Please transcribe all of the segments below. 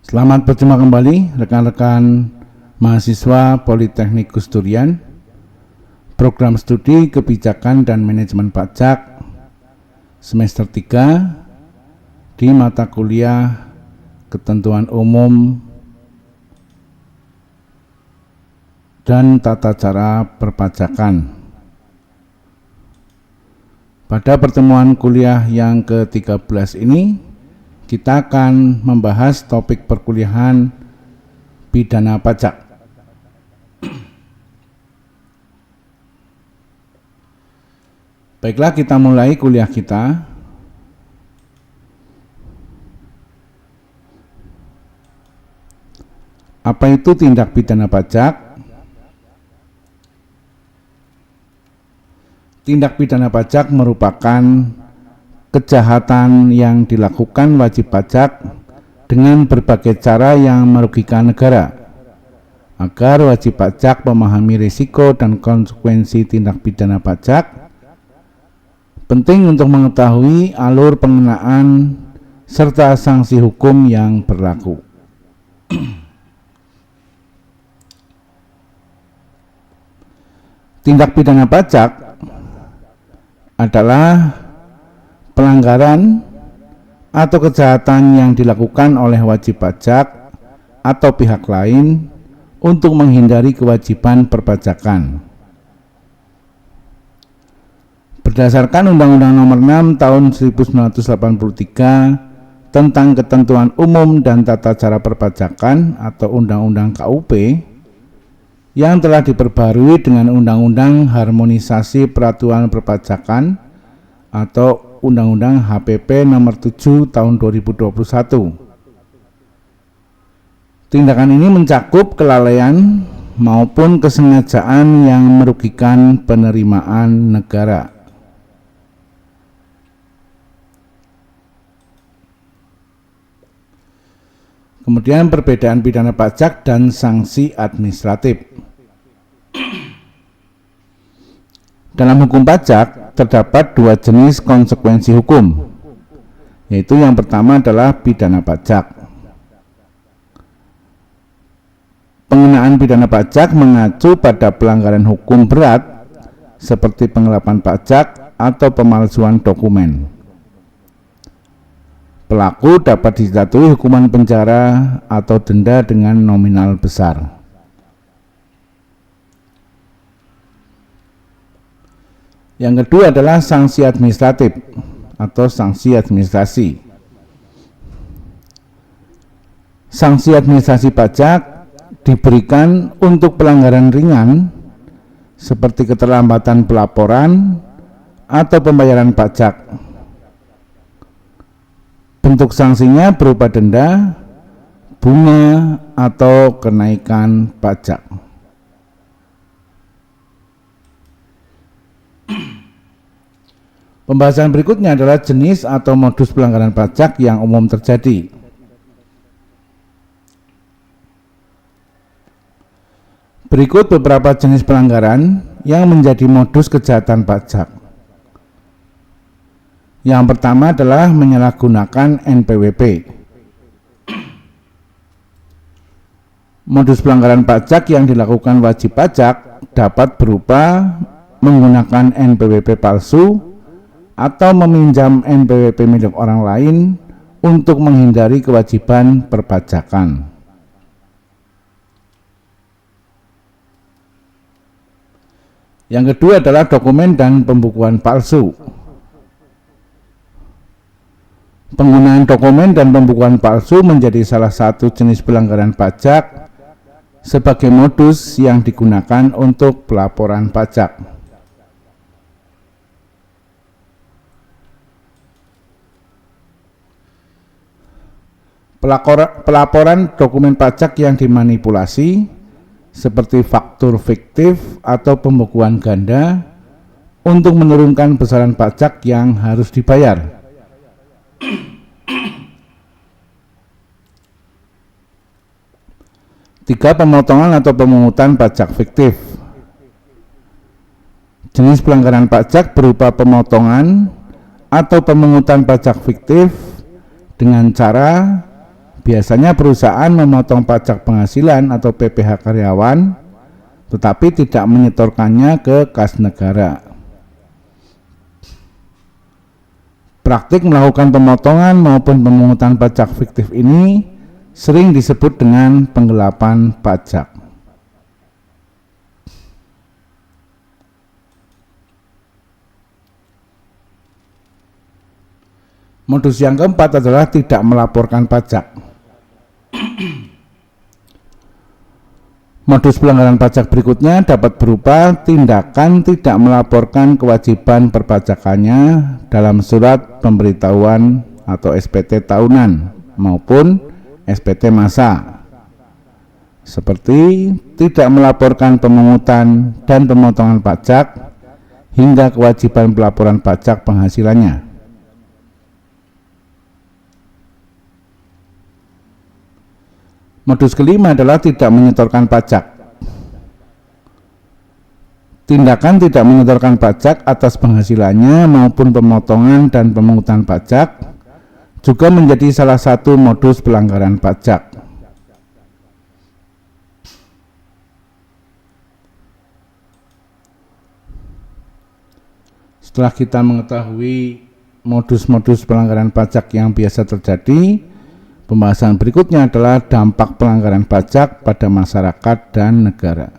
Selamat berjumpa kembali rekan-rekan mahasiswa Politeknik Gus Durian, program studi kebijakan dan manajemen pajak semester 3 di mata kuliah ketentuan umum dan tata cara perpajakan. Pada pertemuan kuliah yang ke-13 ini, kita akan membahas topik perkuliahan pidana pajak. Baiklah, kita mulai kuliah kita. Apa itu tindak pidana pajak? Tindak pidana pajak merupakan kejahatan yang dilakukan wajib pajak dengan berbagai cara yang merugikan negara. Agar wajib pajak memahami risiko dan konsekuensi tindak pidana pajak, penting untuk mengetahui alur pengenaan serta sanksi hukum yang berlaku. Tindak pidana pajak adalah pelanggaran atau kejahatan yang dilakukan oleh wajib pajak atau pihak lain untuk menghindari kewajiban perpajakan. Berdasarkan Undang-Undang Nomor 6 Tahun 1983 tentang Ketentuan Umum dan Tata Cara Perpajakan atau Undang-Undang KUP yang telah diperbarui dengan Undang-Undang Harmonisasi Peraturan Perpajakan atau Undang-Undang HPP Nomor 7 Tahun 2021. Tindakan ini mencakup kelalaian maupun kesengajaan yang merugikan penerimaan negara. Kemudian perbedaan pidana pajak dan sanksi administratif. Dalam hukum pajak terdapat dua jenis konsekuensi hukum, yaitu yang pertama adalah pidana pajak. Pengenaan pidana pajak mengacu pada pelanggaran hukum berat seperti penggelapan pajak atau pemalsuan dokumen. Pelaku dapat dijatuhi hukuman penjara atau denda dengan nominal besar. Yang kedua adalah sanksi administratif atau sanksi administrasi. Sanksi administrasi pajak diberikan untuk pelanggaran ringan seperti keterlambatan pelaporan atau pembayaran pajak. Bentuk sanksinya berupa denda, bunga, atau kenaikan pajak. Pembahasan berikutnya adalah jenis atau modus pelanggaran pajak yang umum terjadi. Berikut beberapa jenis pelanggaran yang menjadi modus kejahatan pajak. Yang pertama adalah menyalahgunakan NPWP. Modus pelanggaran pajak yang dilakukan wajib pajak dapat berupa menggunakan NPWP palsu atau meminjam NPWP milik orang lain untuk menghindari kewajiban perpajakan. Yang kedua adalah dokumen dan pembukuan palsu. Penggunaan dokumen dan pembukuan palsu menjadi salah satu jenis pelanggaran pajak sebagai modus yang digunakan untuk pelaporan pajak. Pelaporan dokumen pajak yang dimanipulasi seperti faktur fiktif atau pembukuan ganda untuk menurunkan besaran pajak yang harus dibayar. Tiga, pemotongan atau pemungutan pajak fiktif. Jenis pelanggaran pajak berupa pemotongan atau pemungutan pajak fiktif dengan cara Biasanya perusahaan memotong pajak penghasilan atau PPh karyawan, tetapi tidak menyetorkannya ke kas negara. Praktik melakukan pemotongan maupun pemungutan pajak fiktif ini sering disebut dengan penggelapan pajak. Modus yang keempat adalah tidak melaporkan pajak. Modus pelanggaran pajak berikutnya dapat berupa tindakan tidak melaporkan kewajiban perpajakannya dalam surat pemberitahuan atau SPT tahunan maupun SPT masa, seperti tidak melaporkan pemungutan dan pemotongan pajak hingga kewajiban pelaporan pajak penghasilannya. Modus kelima adalah tidak menyetorkan pajak. Tindakan tidak menyetorkan pajak atas penghasilannya maupun pemotongan dan pemungutan pajak juga menjadi salah satu modus pelanggaran pajak. Setelah kita mengetahui modus-modus pelanggaran pajak yang biasa terjadi, pembahasan berikutnya adalah dampak pelanggaran pajak pada masyarakat dan negara.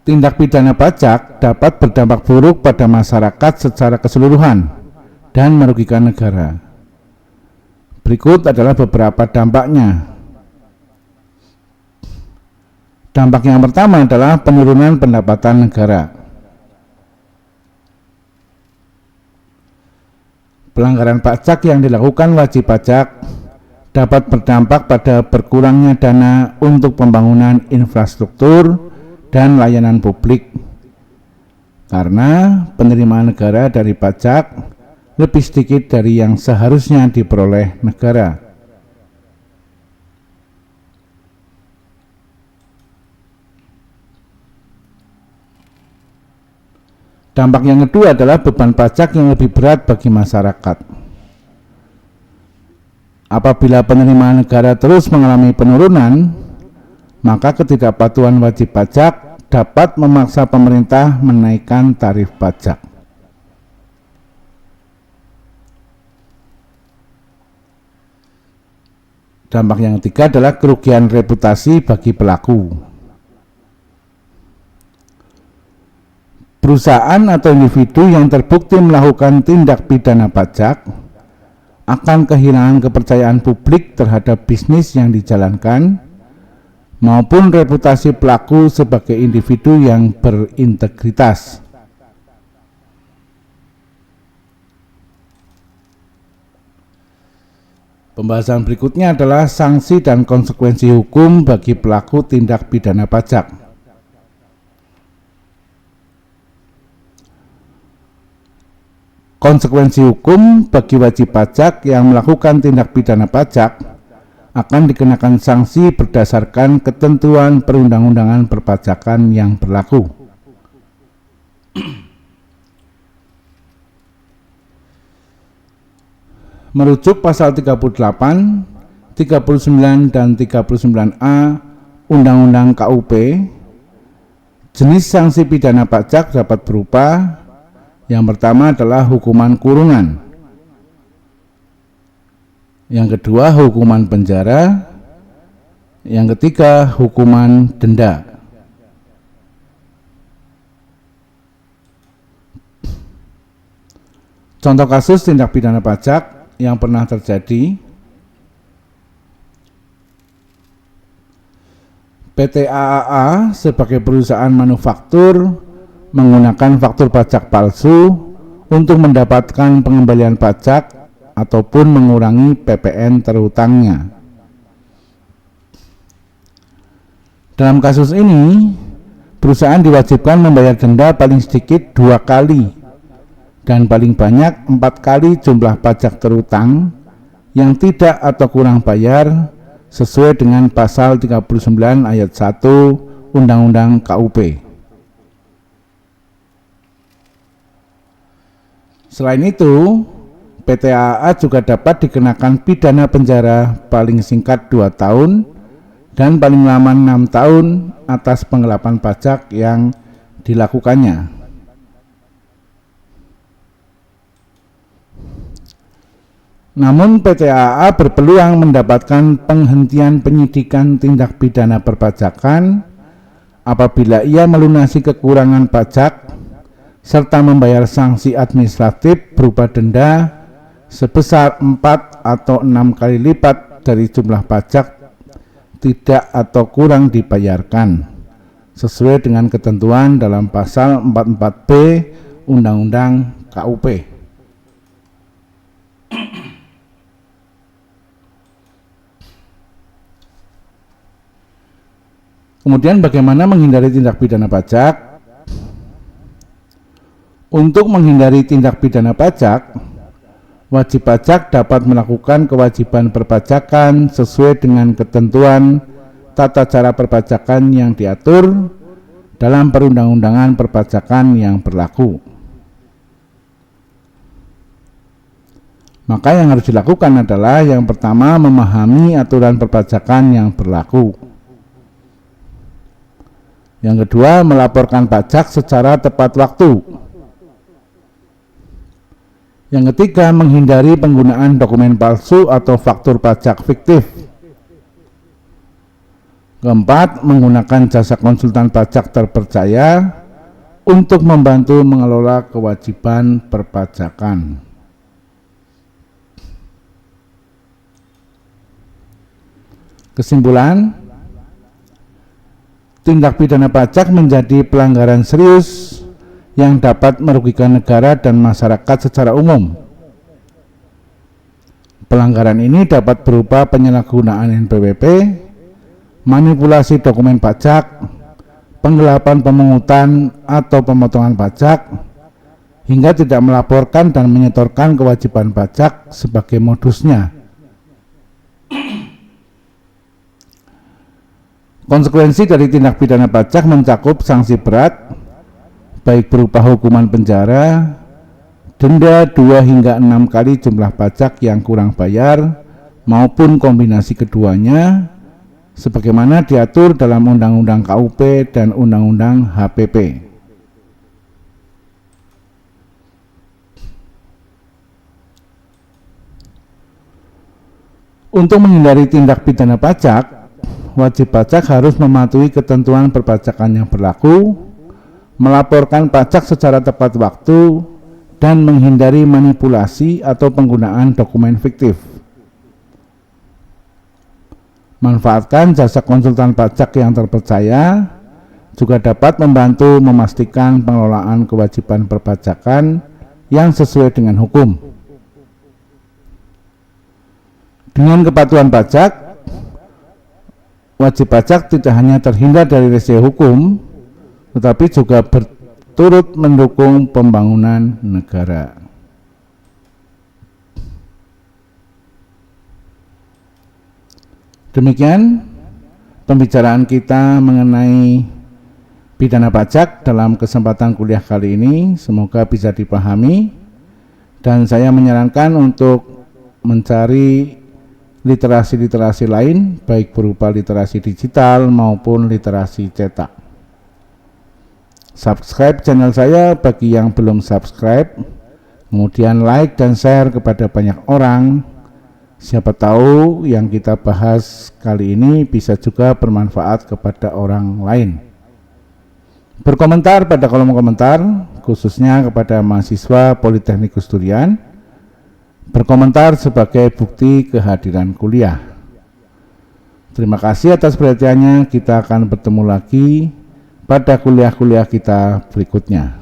Tindak pidana pajak dapat berdampak buruk pada masyarakat secara keseluruhan dan merugikan negara. Berikut adalah beberapa dampaknya. Dampak yang pertama adalah penurunan pendapatan negara. Pelanggaran pajak yang dilakukan wajib pajak dapat berdampak pada berkurangnya dana untuk pembangunan infrastruktur dan layanan publik, karena penerimaan negara dari pajak lebih sedikit dari yang seharusnya diperoleh negara. Dampak yang kedua adalah beban pajak yang lebih berat bagi masyarakat. Apabila penerimaan negara terus mengalami penurunan, maka ketidakpatuhan wajib pajak dapat memaksa pemerintah menaikkan tarif pajak. Dampak yang ketiga adalah kerugian reputasi bagi pelaku. Perusahaan atau individu yang terbukti melakukan tindak pidana pajak akan kehilangan kepercayaan publik terhadap bisnis yang dijalankan maupun reputasi pelaku sebagai individu yang berintegritas. Pembahasan berikutnya adalah sanksi dan konsekuensi hukum bagi pelaku tindak pidana pajak. Konsekuensi hukum bagi wajib pajak yang melakukan tindak pidana pajak akan dikenakan sanksi berdasarkan ketentuan perundang-undangan perpajakan yang berlaku. Merujuk pasal 38, 39 dan 39A Undang-Undang KUP, jenis sanksi pidana pajak dapat berupa: yang pertama adalah hukuman kurungan, yang kedua hukuman penjara, yang ketiga hukuman denda. Contoh kasus tindak pidana pajak yang pernah terjadi: PT AAA sebagai perusahaan manufaktur menggunakan faktur pajak palsu untuk mendapatkan pengembalian pajak ataupun mengurangi PPN terhutangnya. Dalam kasus ini, perusahaan diwajibkan membayar denda paling sedikit 2 kali dan paling banyak 4 kali jumlah pajak terhutang yang tidak atau kurang bayar sesuai dengan pasal 39 ayat 1 Undang-Undang KUP. Selain itu, PT AAA juga dapat dikenakan pidana penjara paling singkat 2 tahun dan paling lama 6 tahun atas penggelapan pajak yang dilakukannya. Namun PT AAA berpeluang mendapatkan penghentian penyidikan tindak pidana perpajakan apabila ia melunasi kekurangan pajak serta membayar sanksi administratif berupa denda sebesar 4 atau 6 kali lipat dari jumlah pajak tidak atau kurang dibayarkan sesuai dengan ketentuan dalam pasal 44B Undang-Undang KUP. Kemudian bagaimana menghindari tindak pidana pajak? Untuk menghindari tindak pidana pajak, wajib pajak dapat melakukan kewajiban perpajakan sesuai dengan ketentuan tata cara perpajakan yang diatur dalam perundang-undangan perpajakan yang berlaku. Maka yang harus dilakukan adalah yang pertama memahami aturan perpajakan yang berlaku. Yang kedua melaporkan pajak secara tepat waktu. Yang ketiga, menghindari penggunaan dokumen palsu atau faktur pajak fiktif. Keempat, menggunakan jasa konsultan pajak terpercaya untuk membantu mengelola kewajiban perpajakan. Kesimpulan, tindak pidana pajak menjadi pelanggaran serius yang dapat merugikan negara dan masyarakat secara umum. Pelanggaran ini dapat berupa penyalahgunaan NPWP, manipulasi dokumen pajak, penggelapan pemungutan atau pemotongan pajak, hingga tidak melaporkan dan menyetorkan kewajiban pajak sebagai modusnya. Konsekuensi dari tindak pidana pajak mencakup sanksi berat, baik berupa hukuman penjara, denda 2 hingga 6 kali jumlah pajak yang kurang bayar, maupun kombinasi keduanya, sebagaimana diatur dalam Undang-Undang KUP dan Undang-Undang HPP. Untuk menghindari tindak pidana pajak, wajib pajak harus mematuhi ketentuan perpajakan yang berlaku, melaporkan pajak secara tepat waktu, dan menghindari manipulasi atau penggunaan dokumen fiktif. Manfaatkan jasa konsultan pajak yang terpercaya juga dapat membantu memastikan pengelolaan kewajiban perpajakan yang sesuai dengan hukum. Dengan kepatuhan pajak, wajib pajak tidak hanya terhindar dari resiko hukum, tetapi juga turut mendukung pembangunan negara. Demikian pembicaraan kita mengenai pidana pajak dalam kesempatan kuliah kali ini. Semoga bisa dipahami, dan saya menyarankan untuk mencari literasi-literasi lain, baik berupa literasi digital maupun literasi cetak. Subscribe channel saya bagi yang belum subscribe, kemudian like dan share kepada banyak orang. Siapa tahu yang kita bahas kali ini bisa juga bermanfaat kepada orang lain. Berkomentar pada kolom komentar, khususnya kepada mahasiswa Politeknik Durian. Berkomentar sebagai bukti kehadiran kuliah. Terima kasih atas perhatiannya. Kita akan bertemu lagi pada kuliah-kuliah kita berikutnya.